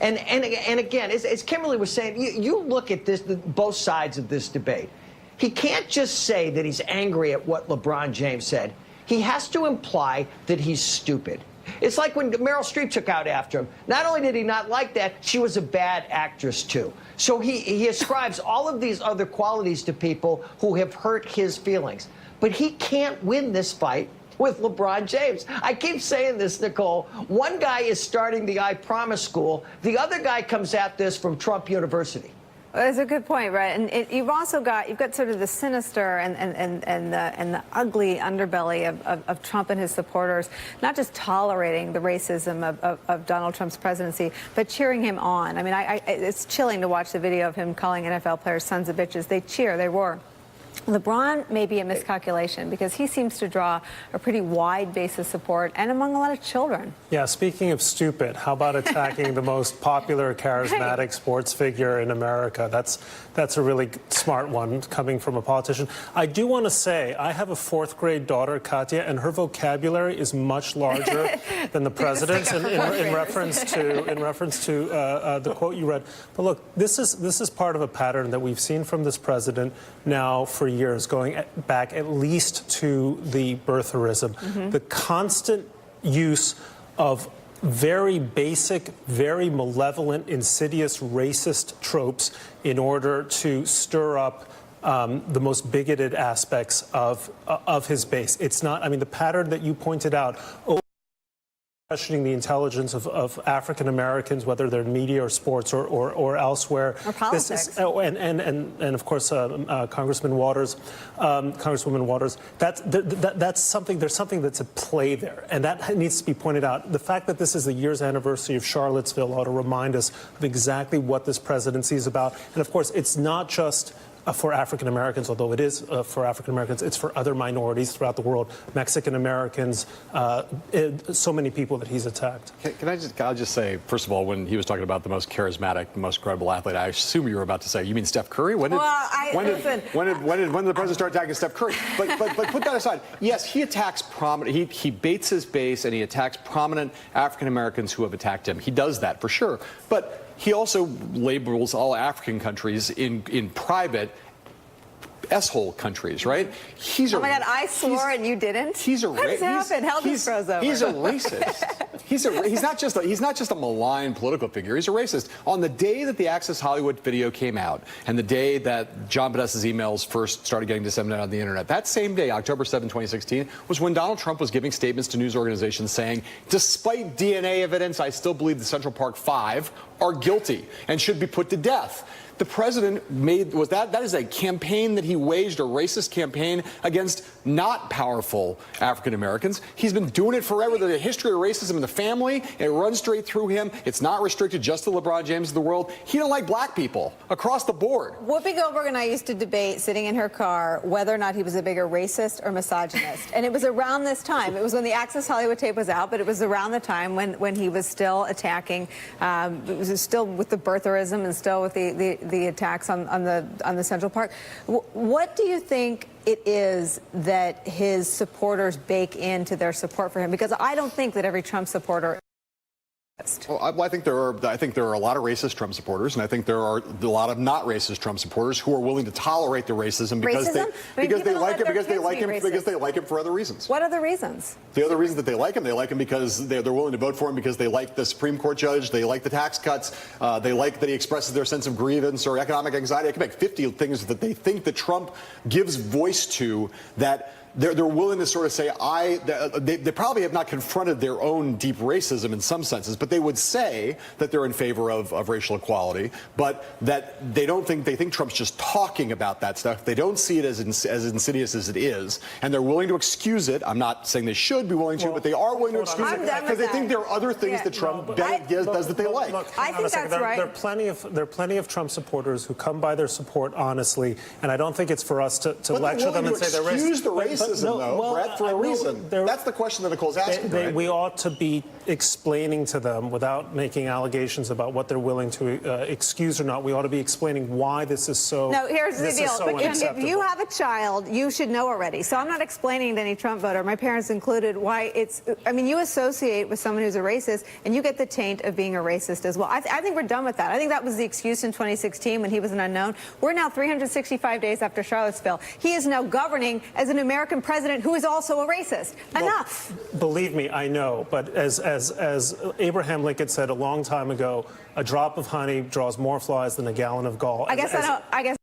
And again, as Kimberly was saying, you look at this, both sides of this debate. He can't just say that he's angry at what LeBron James said. He has to imply that he's stupid. It's like when Meryl Streep took out after him. Not only did he not like that, she was a bad actress, too. So he ascribes all of these other qualities to people who have hurt his feelings. But he can't win this fight with LeBron James. I keep saying this, Nicole. One guy is starting the I Promise School. The other guy comes at this from Trump University. That's a good point, right? And you've also got sort of the sinister and the ugly underbelly of Trump and his supporters, not just tolerating the racism of Donald Trump's presidency, but cheering him on. I mean, it's chilling to watch the video of him calling NFL players sons of bitches. They cheer, they roar. LeBron may be a miscalculation because he seems to draw a pretty wide base of support and among a lot of children. Yeah, speaking of stupid, how about attacking the most popular, charismatic sports figure in America? That's a really smart one coming from a politician. I do want to say I have a fourth grade daughter, Katya, and her vocabulary is much larger than the president's in reference to the quote you read. But look, this is part of a pattern that we've seen from this president now for years, going back at least to the birtherism. The constant use of very basic, very malevolent, insidious, racist tropes in order to stir up the most bigoted aspects of his base. It's not, I mean, the pattern that you pointed out, questioning the intelligence of African Americans, whether they're in media or sports or elsewhere. Or politics. This is, and of course, Congresswoman Waters. That's something. There's something that's at play there, and that needs to be pointed out. The fact that this is the year's anniversary of Charlottesville ought to remind us of exactly what this presidency is about. And of course, it's not just for African Americans, although it is for African Americans, it's for other minorities throughout the world, Mexican Americans, so many people that he's attacked. I'll just say, first of all, when he was talking about the most charismatic, the most credible athlete, I assume you were about to say, you mean Steph Curry? When did the president start attacking Steph Curry? But put that aside. Yes, he attacks prominent, he baits his base and he attacks prominent African Americans who have attacked him. He does that for sure. But he also labels all African countries in private S-hole countries, right? Oh my God, I swore and you didn't? He's a racist. What has happened? Hell just froze over. He's a racist. He's not just a malign political figure. He's a racist. On the day that the Access Hollywood video came out and the day that John Podesta's emails first started getting disseminated on the internet, that same day, October 7, 2016, was when Donald Trump was giving statements to news organizations saying, despite DNA evidence, I still believe the Central Park Five are guilty and should be put to death. The president that is a campaign that he waged, a racist campaign against not powerful African Americans. He's been doing it forever. There's a history of racism in the family. It runs straight through him. It's not restricted just to LeBron James of the world. He don't like black people across the board. Whoopi Goldberg and I used to debate sitting in her car whether or not he was a bigger racist or misogynist. And it was around this time. It was when the Access Hollywood tape was out, but it was around the time when he was still attacking, it was still with the birtherism and still with the attacks on the Central Park. What do you think it is that his supporters bake into their support for him? Because I don't think that every Trump supporter. Well, I think there are a lot of racist Trump supporters, and I think there are a lot of not racist Trump supporters who are willing to tolerate the racism because they like him for other reasons. What other reasons? The other reasons that they like him because they're willing to vote for him because they like the Supreme Court judge, they like the tax cuts, they like that he expresses their sense of grievance or economic anxiety. I can make 50 things that they think that Trump gives voice to that. They're willing to sort of say, they probably have not confronted their own deep racism in some senses, but they would say that they're in favor of racial equality, but that they think Trump's just talking about that stuff. They don't see it as insidious as it is, and they're willing to excuse it. I'm not saying they should be willing to, but they are willing to excuse it because they think there are other things that Trump does that they like. I think that's right. There are plenty of Trump supporters who come by their support honestly, and I don't think it's for us to lecture them and say they're racist. racism, no, though, well, Brett, for I a know reason. there- That's the question that Nicole's asking, right? We ought to be explaining to them, without making allegations about what they're willing to excuse or not, we ought to be explaining why this is so. No, here's the this is deal. so But if unacceptable. you have a child, you should know already. So I'm not explaining to any Trump voter, my parents included, why it's, I mean, you associate with someone who's a racist and you get the taint of being a racist as well. I think we're done with that. I think that was the excuse in 2016 when he was an unknown. We're now 365 days after Charlottesville. He is now governing as an American president who is also a racist. Enough. Believe me, I know. But as Abraham Lincoln said a long time ago, a drop of honey draws more flies than a gallon of gall. I guess